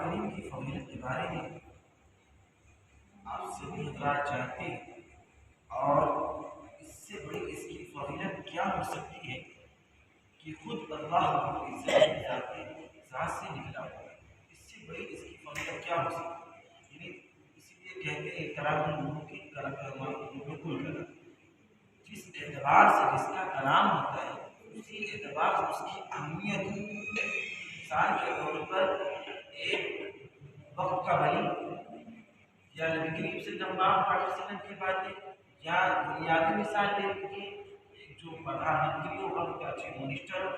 کریم کی فضیلت کے بارے میں آپ سے بھی حضرات جانتے ہیں، اور اس سے بڑی اس کی فضیلت کیا ہو سکتی ہے کہ خود اللہ رب العزت کی ذات سے نکلا ہوا ہے۔ اس سے بڑی اس کی فضیلت کیا ہو سکتی ہے؟ یعنی اسی لیے کہتے ہیں کلام الممکن بالکل کلام، جس اعتبار سے جس کا کلام ہوتا ہے اسی اعتبار سے اس کی اہمیت ہوتی ہے۔ مثال کے طور پر ایک وقت کا ولی یا نبی کریم صلی اللہ علیہ وسلم کی باتیں، یا دنیاوی مثال لے لیجیے، ایک جو پردھان منتری ہو اور چیف منسٹر ہو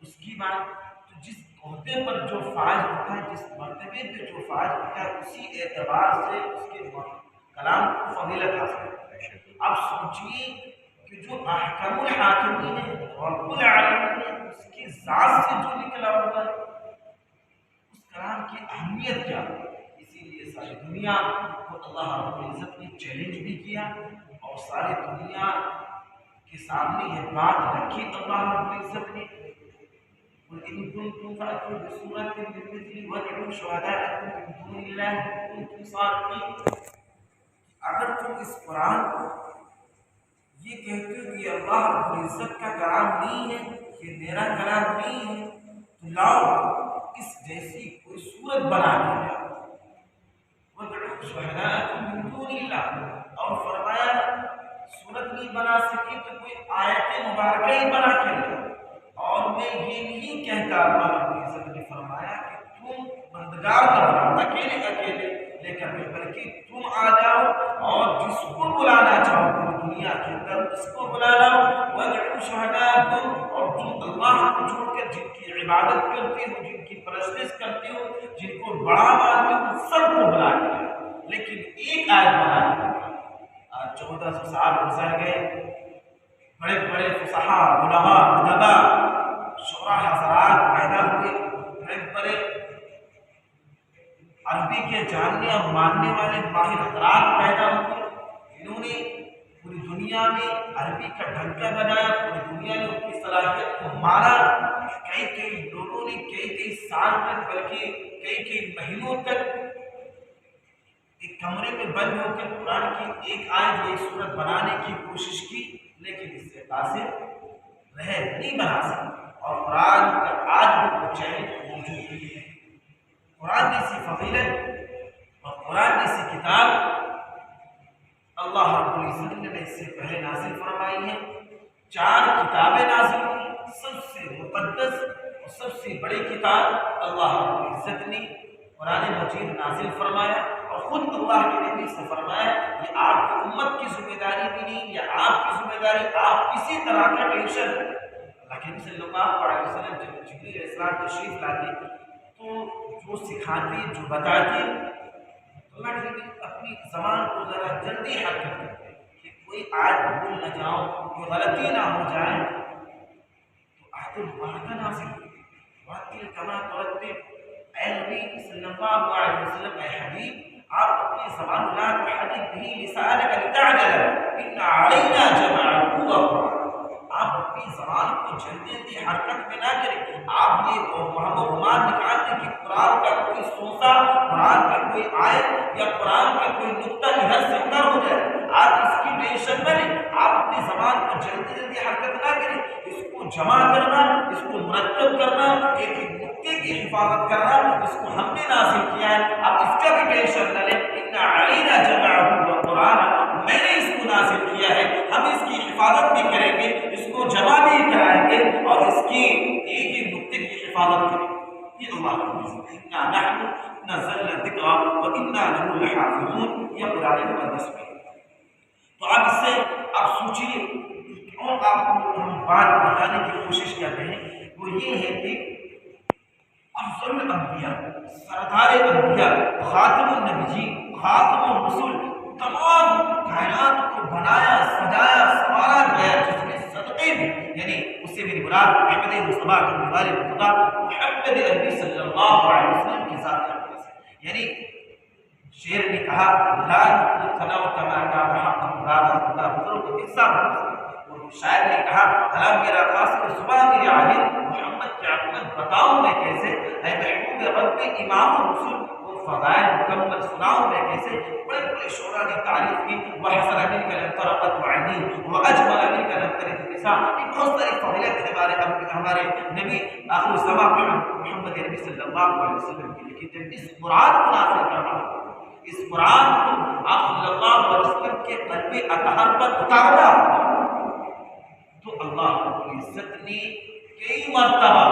اس کی بات، تو جس عہدے پر جو فائز ہوتا ہے، جس مرتبے پہ جو فائز ہوتا ہے، اسی اعتبار سے اس کے کلام کو فضیلت حاصل ہوتا ہے۔ اب سوچیے کہ جو احکم الحاکمین ہے، رب العالمین ہے، اس کی ذات سے جو نکلا ہوتا ہے، اس کلام کی اہمیت کیا ہے۔ اسی لیے ساری دنیا کو اللہ رب العزت نے چیلنج بھی کیا، اور ساری دنیا کے سامنے یہ بات رکھی اللہ رب العزت نے، قل ان کنتم فأتوا بسورة من مثله وادعوا شهداءكم من دون الله ان کنتم صادقین۔ اگر تم اس قرآن کو یہ کہتے ہو کہ اللہ رب العزت کا کلام نہیں ہے، یہ میرا کلام نہیں ہے، تو لاؤ اس جیسی کوئی صورت بنا کے لاؤ، وَادْعُوا شُهَدَاءَكُم مِّن دُونِ اللَّهِ، اور فرمایا صورت نہیں بنا سکی تو کوئی آیت مبارکہ ہی بنا کے لاؤ۔ اور میں یہ نہیں کہتا، اللہ رب العزت نے فرمایا کہ تم مددگار نہ بناؤ اکیلے اکیلے لے کر کے، بلکہ تم آ جاؤ اور جس کو بلانا چاہو پوری دنیا کے اندر اس کو بلا لاؤ، وَادْعُوا شُهَدَاءَكُم، اور تم اللہ کو چھوڑ کر جن کی عبادت کرتے ہو، جن کی پرستش کرتے ہو، جن کو بڑا مانتے ہو، سب کو بلا کے، لیکن ایک آیت بنا کے۔ آج 1400 سال گزر گئے، بڑے بڑے فصحاء، علماء، ادبا، شعراء حضرات پیدا ہوئے، بڑے بڑے عربی کے جاننے اور ماننے والے ماہر حضرات پیدا ہوئے، جنہوں نے پوری دنیا میں عربی کا ڈھنکا بنایا، پوری دنیا نے ان کی صلاحیت کو مانا۔ کئی کئی لوگوں نے کئی کئی سال تک، بلکہ کئی کئی مہینوں تک ایک کمرے میں بند ہو کر قرآن کی ایک آیت ایک سورت بنانے کی کوشش کی، لیکن اس سے قاصر رہے، نہیں بنا سکے، اور قرآن کا آج بھی وہ چیلنج موجود ہے۔ قرآن جیسی فضیلت اور قرآن جیسی کتاب اللہ رب العزت نے اس سے پہلے نازل فرمائی ہے۔ 4 کتابیں نازل ہوئی، سب سے مقدس اور سب سے بڑی کتاب اللہ رب العزت نے قرآن مجید نازل فرمایا، اور خود اللہ کے نبی سے فرمایا یہ آپ کی امت کی ذمہ داری بھی نہیں، یا آپ کی ذمہ داری، آپ کسی طرح کا ٹینشن۔ اللہ کے نبی صلی اللہ علیہ وسلم جب جبریل علیہ السلام تشریف لاتے تو جو سکھاتے، جو بتاتے، تو اللہ کے نبی اپنی زبان کو ذرا جلدی حرکت کرتے کہ کوئی آیت بھول نہ جاؤ، کوئی غلطی نہ ہو جائے، تو آیت المبارکہ نازل ہوئی، وَرَتِّلْ كَمَا تُرَتِّلُ، اے نبی صلی اللہ علیہ وسلم، اے حبیب، آپ اپنی زبان لا تحرک به لسانک لتعجل ان علینا جمعه وقرآنه، آپ اپنی زبان کو جلدی جلدی حرکت میں نہ کریں، آپ یہ گمان نکال دیں کہ قرآن کا کوئی سوسا، قرآن کا کوئی آیت یا قرآن کا کوئی نقطہ ادھر سے ادھر ہو جائے، آپ اس کی ٹینشن نہ لیں، آپ اپنی زبان کو جلدی جلدی حرکت نہ کریں، اس کو جمع کرنا، اس کو مرتب کرنا، ایک ایک نقطے کی حفاظت کرنا، اس کو ہم نے نازل کیا ہے، آپ اس کا بھی ٹینشن نہ لیں، ان علینا جمعه وقرآنه، میں نے اس کو نازل کیا ہے، ہم اس کی حفاظت بھی کریں گے، اس کو جمع بھی کرائیں گے، اور اس کی ایک ایک نقطے کی حفاظت کریں گے۔ یہ اللہ کا نزول ہے، انا نحن نزلنا الذکر وانا له لحافظون، یہ قرآن مقدس میں۔ تو اب اس سے آپ سوچیے، کیوں آپ کو ہم بات بتانے کی کوشش کرتے ہیں، وہ یہ ہے کہ افضل الانبیاء، سردار انبیاء، خاتم النبیین، خاتم الرسول، تمام کائنات کو بنایا، سجایا، سنوارا گیا، جس میں صدقے بھی، یعنی اس سے میری مراد احمد مصطفیٰ کے والد خدا محمد عربی صلی اللہ علیہ وسلم کی ذات اقدس ہے۔ یعنی شعر نے کہا لا ثناء کما کان حقا، خدا بزرگ قصہ، وہ شاعر نے کہا بھلا میرا قاصد زبان میری عالم محمد کی عظمت بتاؤں میں کیسے، اے محبوب رب امام الرسول وہ فضائل مکمل سناؤں میں کیسے۔ بڑے بڑے شعراء نے تعریف کی، وحسن من کا لم طرقت عینی واجمل من کا لم تلد النساء، بہت ساری فضیلت ہمارے نبی آخر الزمان محمد نبی صلی اللہ علیہ وسلم کی، لیکن جب اس قرآن کو نازل کرنا ہو، اس قرآن کو آپ صلی اللہ علیہ وسلم کے قلب اطہر پر اتارنا تو اللہ رب العزت نے کئی مرتبہ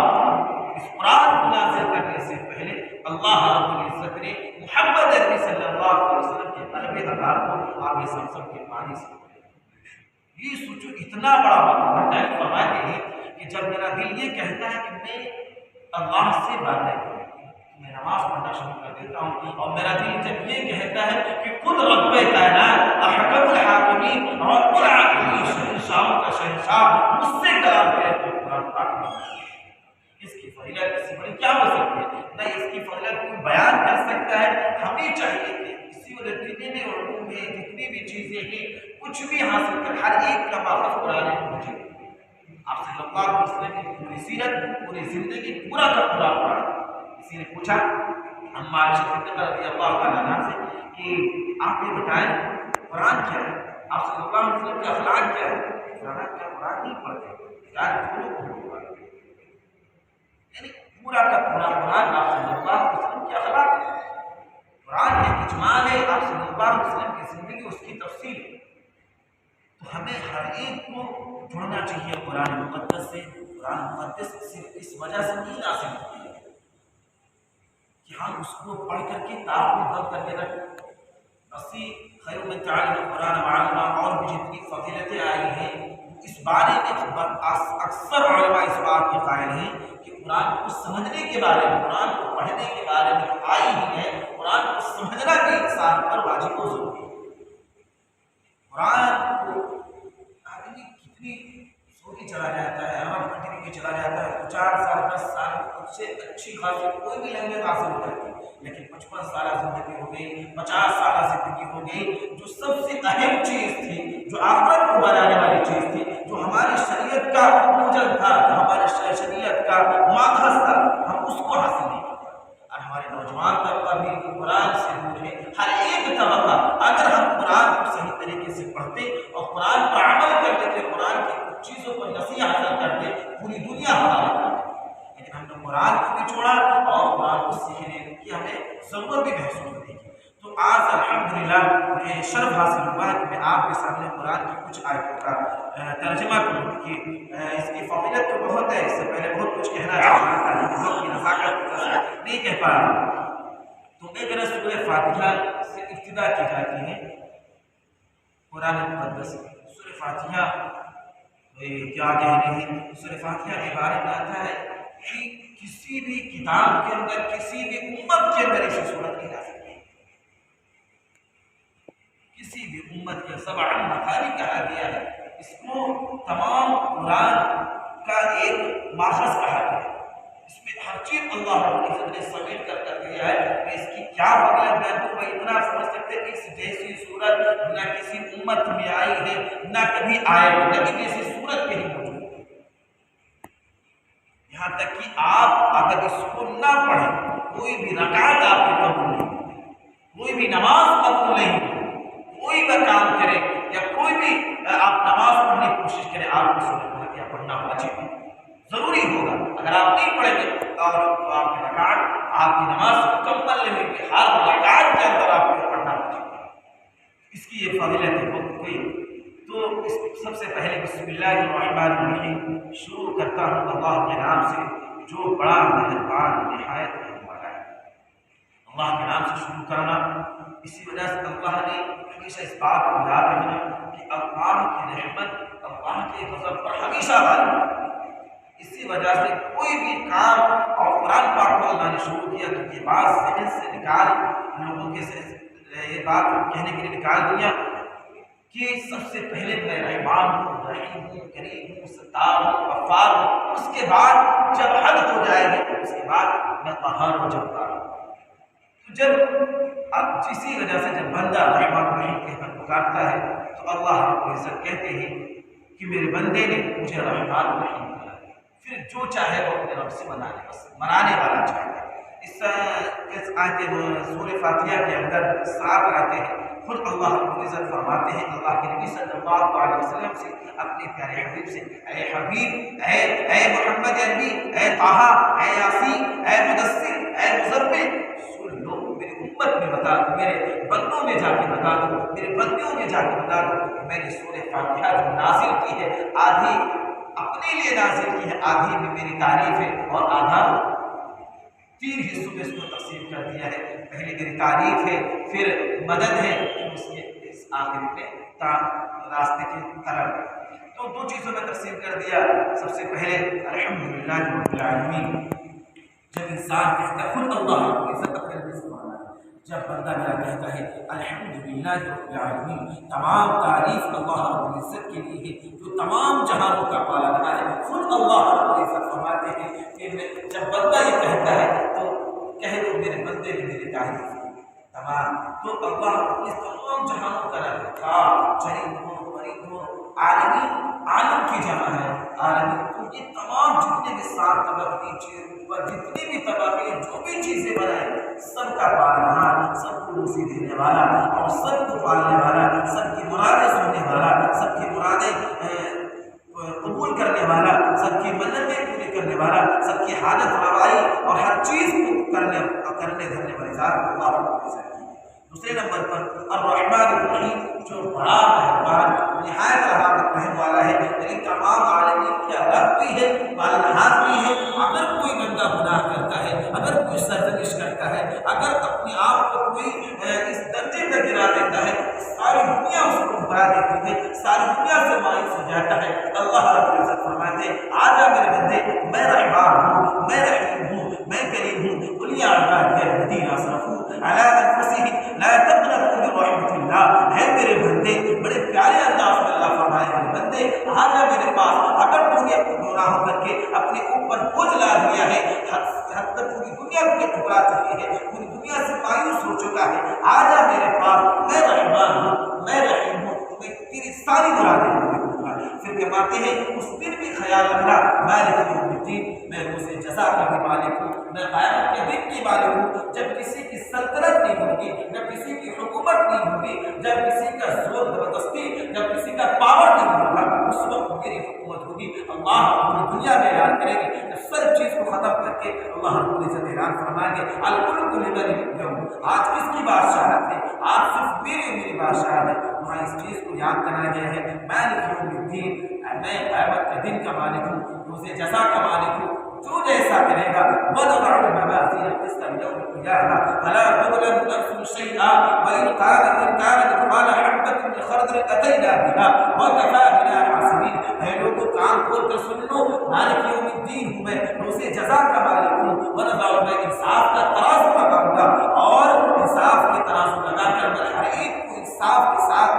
اس قرآن کو نازل کرنے سے پہلے اللہ رب العزت نے محمد عربی صلی اللہ علیہ وسلم کے قلب اطہر کو آب زمزم کے پانی سے یہ سوچو اتنا بڑا مقام فرماتے ہیں کہ جب میرا دل یہ کہتا ہے کہ میں اللہ سے باتیں کروں، میں نماز پڑھنا شروع کر دیتا ہوں، اور میرا دل جب یہ کہتا ہے کہ خود رب کائنات احکم الحاکمین اور العالمین شہنشاہوں کا شہنشاہ مجھ سے کلام کرے تو قرآن پاک اس کی فضیلت اس سے بڑی کیا ہو سکتی ہے؟ نہ اس کی فضیلت کوئی بیان کر سکتا ہے۔ ہمیں چاہیے کہ اسی وجہ جتنے بھی علوم ہیں، جتنی بھی چیزیں ہیں، کچھ بھی حاصل کر ہر ایک کا ماخذ قرآن مجید۔ آپ صلی اللہ علیہ وسلم کی پوری سیرت، پوری زندگی پورا کا پورا قرآن۔ کسی نے پوچھا اما عائشہ صدیقہ رضی اللہ تعالیٰ عنہا سے کہ آپ یہ بتائیں قرآن کیا ہے، آپ صلی اللہ علیہ وسلم کے اخلاق کیا ہے؟ فرمایا کیا قرآن نہیں پڑھتے یعنی پورا کا پورا قرآن آپ صلی اللہ علیہ وسلم کے اخلاق ہے، قرآن ایک اجمال ہے، آپ صلی اللہ علیہ وسلم کی زندگی اس کی تفصیل ہے۔ تو ہمیں ہر ایک کو جڑنا چاہیے قرآن مقدس سے۔ قرآن مقدس صرف اس وجہ سے نہیں نازل ہوتی ہے کہ ہم اس کو پڑھ کر کے تعارف بند کر کے رکھ اسی خیر من تعلم القرآن وعلمہ، اور بھی جتنی فضیلتیں آئی ہیں اس بارے میں اکثر علماء اس بات کے قائل ہیں کہ قرآن کو سمجھنے کے بارے میں، قرآن کو پڑھنے کے بارے میں آئی ہی ہے، قرآن کو سمجھنا بھی انسان پر واجب و ضروری ہے۔ قرآن کو آدمی کتنی سو کے چلا جاتا ہے، ہم کنٹینیو کے چلا جاتا ہے، 4 سال 10 سال اس سے اچھی خاصی کوئی بھی لینگویج حاصل ہو جاتی ہے، لیکن 55 سالہ زندگی ہو گئی، 50 سالہ زندگی ہو گئی، جو سب سے اہم چیز تھی، جو آخرت کو بنانے والی چیز تھی، جو ہماری شریعت کا موجب تھا، جو ہمارے شریعت کا ماخذ تھا، ہم اس کو حاصل نہیں کرتے۔ اور ہمارے نوجوان طبقہ بھی قرآن سے دور ہے، ہر ایک طبقہ اگر ہم قرآن کو صحیح طریقے سے پڑھتے اور قرآن پر عمل کرتے تھے، قرآن کی کچھ چیزوں پر نصیحت حاصل کرتے، پوری دنیا ہمارے پاس، لیکن ہم نے قرآن کو بھی چھوڑا اور قرآن کو سیکھنے کی ہمیں ضرورت بھی محسوس نہیں کی۔ تو آج الحمدللہ مجھے شرف حاصل ہوا ہے کہ میں آپ کے سامنے قرآن کی کچھ آیتوں کا ترجمہ کروں کہ اس کی فضیلت تو بہت ہے، اس سے پہلے بہت کچھ کہنا چاہتا تھا لیکن وقت کی نزاکت نہیں کہہ پا رہا۔ تو ایک طرح سورہ فاتحہ سے ابتدا کی جاتی ہے قرآن مقدس۔ سورہ فاتحہ کیا کہہ رہے ہیں؟ سورہ فاتحہ کے بارے میں آتا ہے کہ کسی بھی کتاب کے اندر، کسی بھی امت کے اندر ایسی صورت نہیں لا سکتی، کسی بھی امت کے 7 مثانی کہا گیا ہے، اس کو تمام قرآن کا ایک ماخذ کہا گیا ہے، اس میں ہر چیز اللہ رب العزت نے سمیٹ کر دیا ہے کہ اس کی کیا فضیلت بیان کو اتنا سمجھ سکتے کہ اس جیسی صورت نہ کسی امت میں آئی ہے، نہ کبھی آئے گی، نہ جیسی صورت کہیں موجود ہے۔ یہاں تک کہ آپ اگر اس کو نہ پڑھیں، کوئی بھی رکعت آپ کی قبول نہیں، کوئی بھی نماز قبول نہیں، کوئی بھی کام کرے یا کوئی بھی آپ نماز پڑھنے کی کوشش کریں، آپ کو سورہ فاتحہ پڑھنا واجب ہے، ضروری ہوگا۔ اگر آپ نہیں پڑھیں گے اور تو آپ کی رکعت، آپ کی نماز مکمل نہیں ہوگی، ہر رکعت کے اندر آپ کو پڑھنا واجب ہے۔ اس کی یہ فضیلت ہے بہت کوئی۔ تو سب سے پہلے بسم اللہ الرحمن الرحیم شروع کرتا ہوں اللہ کے نام سے جو بڑا مہربان نہایت رحم والا ہے۔ اللہ کے نام سے شروع کرنا، اسی وجہ سے اللہ نے ہمیشہ اس بات کو یاد رکھنا کہ اللہ کی رحمت اللہ کے غضب پر ہمیشہ غالب ہے۔ اسی وجہ سے کوئی بھی کام اور قرآن پاک کو اللہ نے شروع کیا تو یہ بات ذہن سے نکال لوگوں کے سے یہ بات کہنے کے لیے نکال دیا کہ سب سے پہلے میں رحمان ہوں، رحیم ہوں، کریم ہوں، ستار ہوں، غفار ہوں، اس کے بعد جب حد ہو جائے گی تو اس کے بعد میں قہار و جبار ہوں۔ تو جب اب اسی وجہ سے جب بندہ رحمان رحیم کہہ کر پکارتا ہے تو اللہ رب العزت کہتے ہیں کہ میرے بندے نے مجھے رحمان رحیم کہا، پھر جو چاہے وہ اپنے رب سے منانے والا چاہے۔ اس آیت سورہ فاتحہ کے اندر 7 آیتیں ہیں۔ خود اللہ رب العزت فرماتے ہیں اللہ کے نبی صلی اللہ علیہ وسلم سے، اپنے پیارے حبیب سے، اے حبیب، اے محمد عربی، اے طٰہٰ، اے یاسین، اے مدثر، اے مزمل، سن لو، میری امت میں بتا دو، میرے بندوں میں جا کے بتا دو، میرے بندیوں میں جا کے بتا دو کہ میں نے سورہ فاتحہ جو نازل کی ہے، آدھی اپنے لیے نازل کی ہے، آدھی میں میری تعریف ہے اور آدھا 3 حصوں میں اس کو تقسیم کر دیا ہے۔ پہلے میری تعریف ہے، پھر مدد ہے، پھر اس آخر میں راستے کی طرف، تو 2 چیزوں میں تقسیم کر دیا۔ سب سے پہلے الحمدللہ رب العالمین، جب انسان کہتا ہے خود اللہ رب العزت اپنے نبی سے مانا ہے، جب بندہ میرا کہتا ہے الحمدللہ رب العالمین، تمام تعریف اللہ رب العزت کے لیے ہے جو تمام جہانوں کا پالنہار ہے، خود اللہ رب العزت فرماتے ہیں کہ جب بندہ یہ کہتا ہے تو کہہ دو میرے بندے نے میری تعریف کی تمام، تو اللہ اس تمام جہانوں کا رب تھا، چرند ہو، پرند ہو، عالمین، عالم کی جمع ہے عالمین، تو یہ تمام جتنے بھی 7 طبقی چیز اور جتنی بھی طبقے جو بھی چیزیں بنائے، سب کا پالنہار، سب کو روزی دینے والا اور سب کو پالنے والا، سب کی مرادیں سننے والا، سب کی مرادیں قبول کرنے والا، سب کی منتیں پوری کرنے والا، سب کی حاجت روائی اور ہر چیز کو کرنے دھرنے والی ذات اللہ رب العزت کی۔ دوسرے نمبر پر الرحمن الرحیم، جو بڑا مہربان نہایت رحم والا ہے، یعنی تمام عالمین کا رب بھی ہے، پالنہار بھی ہے۔ اگر کوئی بندہ گناہ کرتا ہے، اگر کوئی سرزنش کرتا ہے، اگر اپنے آپ کو کوئی اس درجے پہ گرا دیتا ہے، ساری دنیا اس کو گھبرا دیتی ہے، ساری دنیا سے مایوس ہو جاتا ہے، اللہ رب العزت فرماتے ہیں آجا میرے بندے، میں رحمان ہوں، میں رحیم ہوں، میں کریم ہوں، قل یا عبادی الذین اسرفوا علی انفسہم لا تقنطوا من رحمۃ اللہ، ہے میرے بندے، بڑے پیارے انداز میں اللہ فرمائے میرے بندے آجا میرے پاس، اگر تو نے گناہوں کر کے اپنے اوپر بوجھ لا دیا ہے، حد تک پوری دنیا کو ٹھکرا چکی ہے، پوری دنیا سے مایوس ہو چکا ہے، آجا میرے پاس، میں رحمان ہوں، میں رحیم ہوں، میں تیری ساری مرادیں پوری کروں گا۔ پھر فرماتے ہیں اس دن بھی خیال رکھنا، مالک یوم الدین، میں روز جزا کا بھی مالک ہوں، میں قیامت کے دن کی مالک ہوں، جب کسی کی سلطنت نہیں ہوگی، جب کسی کی حکومت نہیں ہوگی، جب کسی کا زور زبردستی، جب کسی کا پاور نہیں ہوگا، اس وقت میری حکومت ہوگی۔ اللہ پوری دنیا میں اعلان کرے گی، جب سب چیز کو ختم کر کے اللہ رب العزت اعلان فرمائیں گے الملک لمن اليوم، آج کس کی بادشاہت ہے، آج صرف میری بادشاہت ہے۔ وہاں اس چیز کو یاد کرایا گیا ہے مالک یوم الدین، میں قیامت کے دن کا مالک ہوں، روز جزا کا مالک ہوں، جو جیسا کرے گا وَنَضَعُ الْمَوَازِينَ الْقِسْطَ لِيَوْمِ الْقِيَامَةِ فَلَا تُظْلَمُ نَفْسٌ شَيْئًا وَإِنْ كَانَتْ مِثْقَالَ حَبَّةٍ مِّنْ خَرْدَلٍ أَتَيْنَا بِهَا وَكَفَىٰ بِنَا حَاسِبِينَ۔ اے لوگوں کان کھول کر سن لو، مالک یوم الدین ہوں میں، روز جزا کا مالک ہوں، وَنَضَعُ، میں انصاف کا ترازو لگاؤں گا اور انصاف کے ترازو لگا کر میں ہر ایک کو انصاف کے ساتھ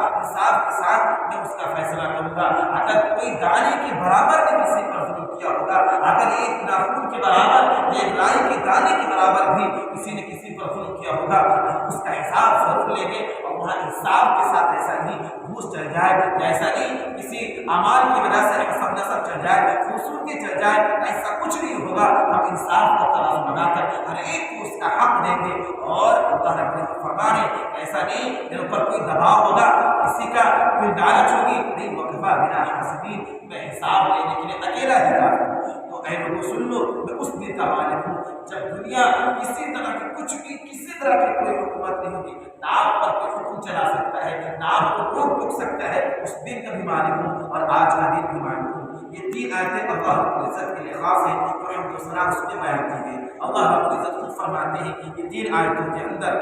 میں اس کا فیصلہ کروں گا۔ اگر کوئی دانے کے برابر نے کسی پر ظلم کیا ہوگا، اگر ایک ناخن کے برابر، ایک رائی کے دانے کے برابر بھی کسی نے کسی پر ظلم کیا ہوگا، اس کا حساب ضرور لیں گے۔ اور وہاں انصاف کے ساتھ ایسا نہیں گھوس چل جائے، ایسا نہیں کسی اعمال کی وجہ سے حسب نسب چل جائے، خوبصورتی چل جائے، ایسا کچھ نہیں ہوگا۔ ہم انصاف کا ترازو لگا کر ہر ایک کو اس کا حق دیں گے۔ اور اللہ رب العزت فرمانے ایسا نہیں میرے اوپر کوئی دباؤ ہوگا، کسی کا کوئی لالچ ہوگی، نہیں، وَكَفَىٰ بِنَا حَاسِبِينَ، میں حساب لینے کے لیے اکیلا ہی کافی ہوں۔ تو اے لوگوں سن لو، میں اس دن کا مالک ہوں جب دنیا کسی طرح کی کچھ بھی، کسی طرح کی کوئی حکومت نہیں ہوگی، نہ آپ پر کوئی حکم چلا سکتا ہے، نہ آپ کو روک سکتا ہے، اس دن کا بھی مالک ہوں اور آج کا دن بھی مالک ہوں۔ یہ 3 آیتیں اللہ رب العزت کے لیے خاص ہیں، جو ہم دوسرا اس میں بیان کی گئی۔ اللہ رب العزت خود فرماتے ہیں کہ یہ 3 آیتوں کے اندر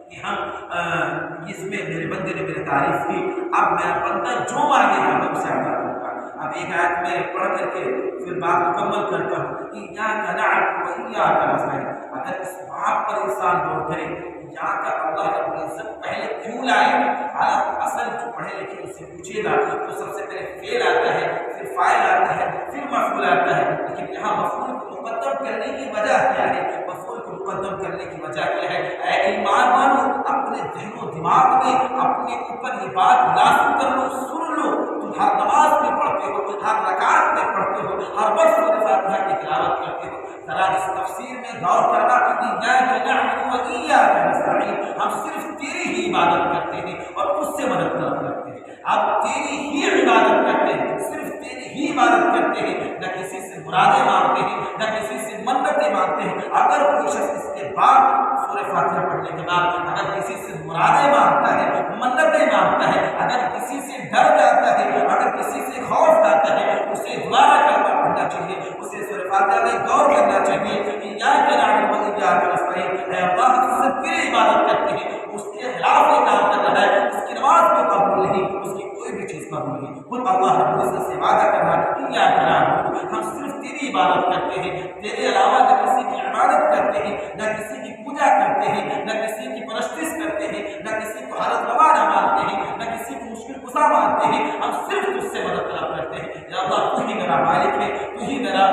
کہ ہم اس میں میرے بندے نے میری تعریف کی، اب میرا بندہ جو مانگے گا میں اسے عطا کروں گا۔ اب ایک آیت میں پڑھ کر کے پھر بات مکمل کرتا ہوں، ایاک نعبد و ایاک نستعین۔ اگر اس بات پر انسان غور کرے یہاں کا اللہ رب العزت پہلے کیوں لائے، حالانکہ اصل جو پڑھے لکھے اس سے پوچھے گا تو سب سے پہلے فعل آتا ہے، پھر فاعل آتا ہے، پھر مفعول آتا ہے، لیکن یہاں مفعول کو مقدم کرنے کی وجہ کیا ہے؟ مفعول کو مقدم کرنے کی وجہ کیا ہے؟ اے ایمان والو، اپنے ذہن و دماغ میں اپنے اوپر یہ بات لازم کر لو، سن لو، ہر نماز میں پڑھتے ہو، ہر رکعت میں پڑھتے ہو، ہر وقت سورہ فاتحہ کی تلاوت کرتے ہو، ذرا اس تفسیر میں غور کرنا کہ ایاک نعبد و ایاک نستعین، ہم صرف تیری ہی عبادت کرتے ہیں اور تجھ سے مدد طلب کرتے ہیں، اب تیری ہی عبادت کرتے ہیں، صرف تیری ہی عبادت کرتے ہیں، نہ کسی سے مرادیں مانگتے ہیں، نہ کسی سے منتیں مانگتے ہیں۔ اگر کوئی شخص اس کے بعد سورہ فاتحہ پڑھنے کے بعد اگر کسی سے مرادیں مانگتا ہے، منتیں مانگتا ہے، اگر کسی سے ڈر جاتا ہے، اگر کسی سے خوف آتا ہے، اسے دوبارہ کلمہ پڑھنا چاہیے، اسے سورہ فاتحہ میں غور کرنا چاہیے کہ ایاک نعبد و ایاک نستعین، اے اللہ ہم صرف تیری عبادت کرتے ہیں، اس کے خلاف یہ کام کر رہا ہے، اس کی نماز بھی قبول نہیں، اس کی کوئی بھی چیز قبول نہیں۔ خود اللہ رب العزت سے وعدہ کر رہا ہے ایاک نعبد، ہم صرف تیری عبادت کرتے ہیں، تیرے علاوہ نہ کسی کی عبادت کرتے ہیں، نہ کسی کی پوجا کرتے ہیں، نہ کسی کی پرستش کرتے ہیں، نہ کسی کو حالت روا نہ مانتے ہیں، نہ کسی کو مشکل کشا مانتے ہیں، ہم صرف تجھ سے مدد طلب کرتے ہیں۔ یا اللہ تو ہی میرا مالک ہے، تو ہی میرا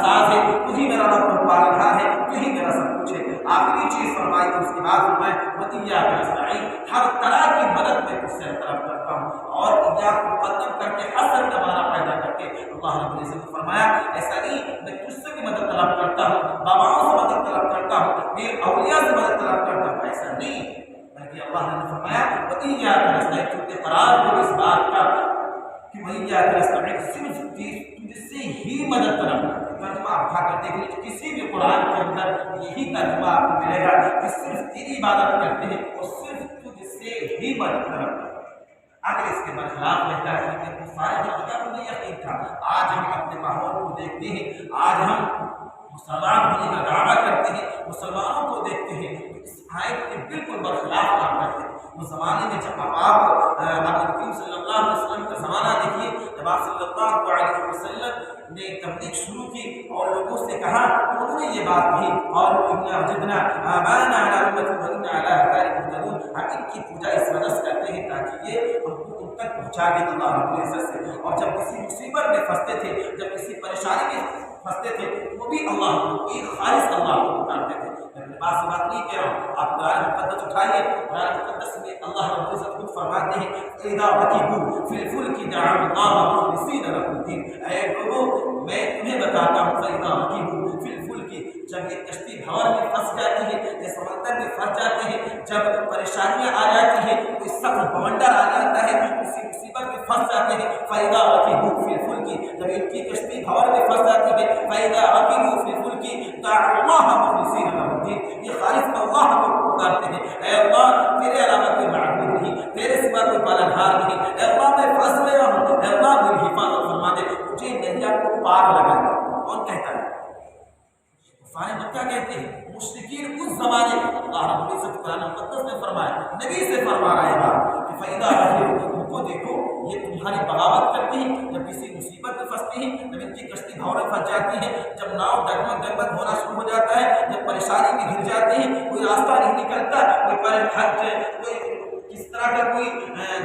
ساز ہے، تو ہی میرا رب و پالنہار ہے، تو ہی میرا سب کچھ ہے۔ آخری چیز فرمائی تو اس کے بعد میں ایاک نستعین، ہر طرح کی مدد میں تجھ سے طلب کرتا ہوں، اور ایاک کو مقدم کر کے حسر کا معنی پیدا کر کے اللہ رب العزت نے فرمایا ایسا نہیں، میں تجھ سے بھی مدد طلب کرتا ہوں، باباؤں سے مدد طلب کرتا ہوں، پیر اولیاء سے مدد طلب کرتا ہوں، ایسا نہیں، بلکہ اللہ نے فرمایا ایاک نستعین، چونکہ قرار ہو اس بات کا کہ ایاک نستعین صرف تجھ سے ہی مدد طلب کرتا ہوں۔ ترجمہ آپ اٹھا کر دیکھ لیجیے، کسی بھی قرآن کے اندر یہی ترجمہ آپ کو ملے گا کہ صرف تیری عبادت کرتے ہیں اور صرف تجھ سے ہی مدد طلب کرتے ہیں۔ اگر اس کے برخلاف رہتا ہے کہ سارے جگہ کو نہیں یقین تھا، آج ہم اپنے ماحول کو دیکھتے ہیں، آج ہم مسلمان ہونے کا دعویٰ کرتے ہیں، مسلمانوں کو دیکھتے ہیں تو اس آیت کے بالکل برخلاف کام کرتے ہیں۔ اس زمانے میں جب آپ کریم صلی اللہ علیہ وسلم کا زمانہ دیکھیے، جب آپ صلی اللہ علیہ وسلم نے تبلیغ شروع کی اور لوگوں سے کہا تو انہوں نے یہ بات کہی، اور انا وجدنا آباءنا علی امۃ وانا علی آثارہم مقتدون، ہم ان کی پوجا اس وجہ سے کرتے ہیں تاکہ یہ ہم کو ان تک پہنچا دے اللہ رب العزت سے، اور جب کسی مصیبت میں پھنستے تھے، جب کسی پریشانی میں پھنستے تھے وہ بھی اللہ کو ایک خالص اللہ کو پکارتے تھے۔ میں بات سے بات نہیں کہہ رہا ہوں، آپ قرآن مقدس اٹھائیے، قرآن مقدس میں اللہ رب العزت خود فرماتے ہیں اذا رکبوا فی الفلک دعوا اللہ مخلصین لہ الدین، اے لوگوں میں تمہیں بتاتا ہوں فاذا رکبوا فی الفلک، جب یہ کشتی بھور میں پھنس جاتی ہے، یہ سمندر میں پھنس جاتے ہیں، جب پریشانیاں آ جاتی ہیں، کوئی سخت بمنڈر آ جاتا ہے، کسی مصیبت میں پھنس جاتے ہیں، فاذا رکبوا فی الفلک، جب ان کی کشتی بھور میں پھنس جاتی ہے، فاذا رکبوا فی الفلک دعوا اللہ مخلصین لہ الدین، یہ خالص اللہ کو پکارتے ہیں، اے اللہ تیرے علاوہ کوئی معبود نہیں، تیرے سوا کوئی پالنہار نہیں، اے اللہ میں پھنس گیا ہوں، اے اللہ میری حفاظت فرما دے، مجھے دریا کو پار لگا دے۔ کون کہتا ہے؟ کفار مکہ کہتے ہیں، مشرکین اس زمانے میں اللہ رب العزت قرآن مقدس میں فرمایا، نبی سے فرما رہا ہے بات کہ فَإِذَا رَجُلٌ، ان کو دیکھو یہ تمہاری بغاوت کرتے ہیں، جب کسی مصیبت میں پھنستے ہیں، جب ان کی کشتی بھور میں پھنس جاتی ہے، جب ناؤ ڈگمگ ہونا شروع ہو جاتا ہے، جب پریشانی میں گھر جاتے ہیں، کوئی راستہ نہیں نکلتا، کوئی کس طرح کا کوئی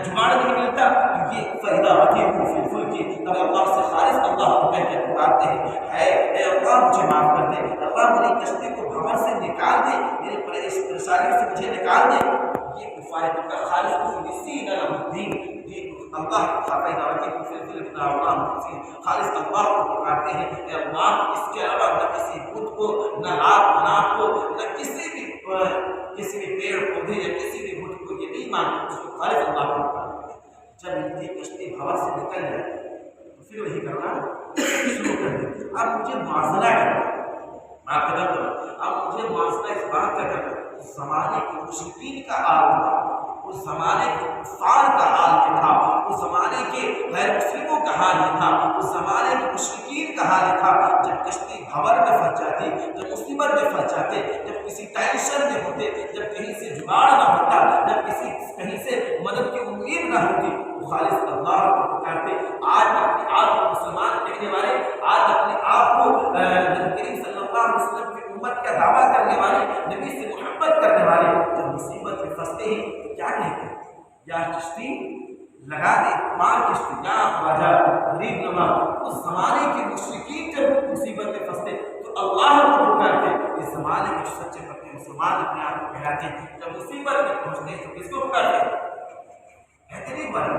جگاڑ نہیں ملتا، یہ فَإِذَا رَكِبُوا فِي الْفُلْكِ، تب اللہ سے خالص اللہ کو کہہ کے پکارتے ہیں، اے اللہ مجھے معاف کر دے، اللہ میری کشتی کو بھور سے نکال دے، میری پریشانیوں سے مجھے نکال دے۔ یہ کفار مکہ خالص مخلصین لہ الدین، اللہ فَإِذَا رَكِبُوا فِي الْفُلْكِ دعوا اللہ مخلصین، خالص اللہ کو پکارتے ہیں، اے اللہ اس کے علاوہ نہ کسی بت کو، نہ لات منات کو، نہ کسی بھی پیڑ پودے یا کسی بھی بت کو یہ نہیں مانتے، اس کو خالص اللہ کو پکارتے ہیں۔ جب ان کی کشتی ہوا سے نکل جائے تو پھر وہی کرنا شروع کر دیتے، اب مجھے موازنہ کرنا، آپ قدم کرو، اب مجھے موازنہ اس بات کا کرنا، اس زمانے کے مشرکین کا حال تھا، اس زمانے کے کفار کا حال یہ تھا، اس زمانے کے غیر مسلموں کا حال یہ تھا، اس زمانے کے مشرکین کا حال یہ تھا، جب کشتی بھور میں پھنس جاتی، جب مصیبت میں پھنس جاتے، جب کسی ٹینشن میں ہوتے، جب کہیں سے جگاڑ نہ ہوتا، جب کہیں سے مدد کی امید نہ ہوتی، وہ خالص اللہ کو پکارتے۔ آج اپنے آپ کو مسلمان کہنے والے، آج اپنے آپ کو نبی کریم صلی اللہ علیہ وسلم کی امت کا دعویٰ کرنے والے، نبی سے محبت کرنے والے، جب مصیبت میں پھنستے ہیں تو کیا کہتے ہیں؟ یا کشتی لگا دے، مار کشتی، یا خواجہ غریب نواز۔ اس زمانے کے مشرکین جب مصیبت میں پھنستے تو اللہ کو پکارتے، اس زمانے کے سچے پکے مسلمان اپنے آپ کو کہلاتے ہیں، جب مصیبت میں پہنچتے ہیں تو کس کو پکارتے ہیں؟ کہتے نہیں بڑا